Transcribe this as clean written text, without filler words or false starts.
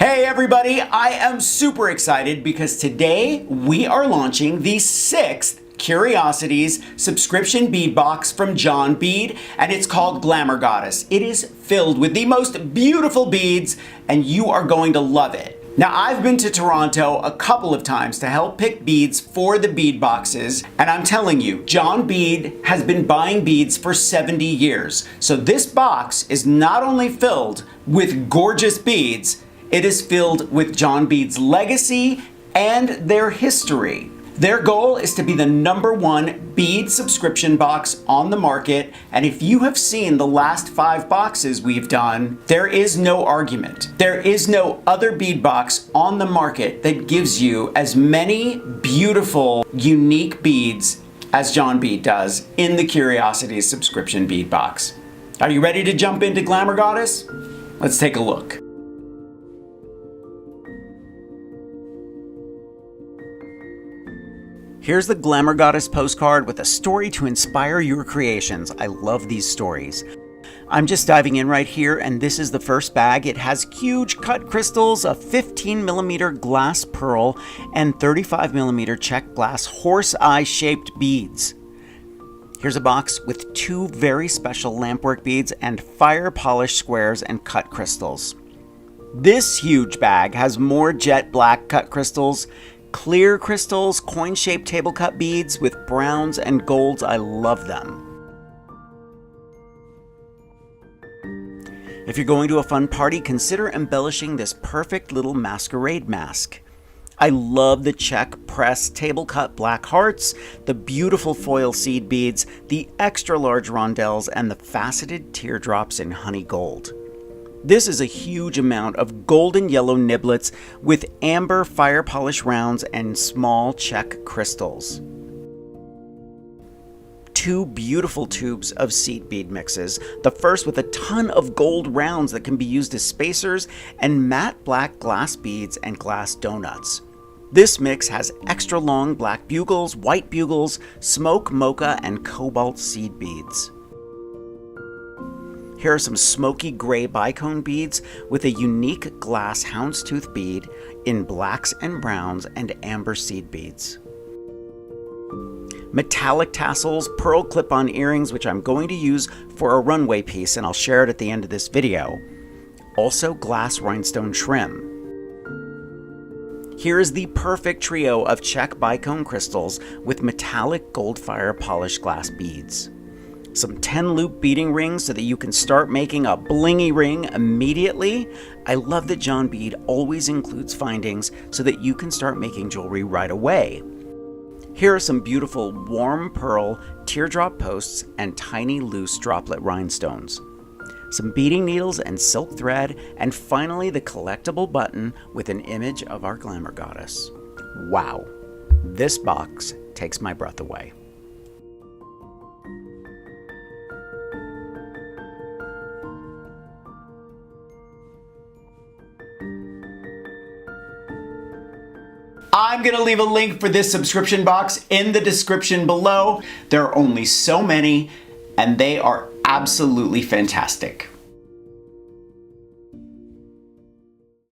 Hey everybody, I am super excited because today we are launching the 6th Curiosities Subscription Bead Box from John Bead, and it's called Glamour Goddess. It is filled with the most beautiful beads, and you are going to love it. Now, I've been to Toronto a couple of times to help pick beads for the bead boxes, and I'm telling you, John Bead has been buying beads for 70 years. So this box is not only filled with gorgeous beads, it is filled with John Bead's legacy and their history. Their goal is to be the #1 bead subscription box on the market, and if you have seen the last 5 boxes we've done, there is no argument. There is no other bead box on the market that gives you as many beautiful, unique beads as John Bead does in the Curiosities Subscription Bead Box. Are you ready to jump into Glamour Goddess? Let's take a look. Here's the Glamour Goddess postcard with a story to inspire your creations. I love these stories. I'm just diving in right here, and this is the first bag. It has huge cut crystals, a 15mm glass pearl, and 35mm Czech glass horse eye shaped beads. Here's a box with 2 very special lampwork beads and fire polished squares and cut crystals. This huge bag has more jet black cut crystals, clear crystals, coin-shaped table cut beads with browns and golds. I love them. If you're going to a fun party, consider embellishing this perfect little masquerade mask. I love the Czech pressed table cut black hearts, the beautiful foil seed beads, the extra large rondelles, and the faceted teardrops in honey gold. This is a huge amount of golden yellow niblets with amber fire polish rounds and small Czech crystals. 2 beautiful tubes of seed bead mixes, the first with a ton of gold rounds that can be used as spacers, and matte black glass beads and glass donuts. This mix has extra long black bugles, white bugles, smoke mocha, and cobalt seed beads. Here are some smoky gray bicone beads with a unique glass houndstooth bead in blacks and browns and amber seed beads. Metallic tassels, pearl clip-on earrings, which I'm going to use for a runway piece, and I'll share it at the end of this video. Also glass rhinestone trim. Here is the perfect trio of Czech bicone crystals with metallic gold fire polished glass beads. Some 10-loop beading rings so that you can start making a blingy ring immediately. I love that John Bead always includes findings so that you can start making jewelry right away. Here are some beautiful warm pearl teardrop posts and tiny loose droplet rhinestones. Some beading needles and silk thread, and finally the collectible button with an image of our Glamour Goddess. Wow, this box takes my breath away. I'm going to leave a link for this subscription box in the description below. There are only so many, and they are absolutely fantastic.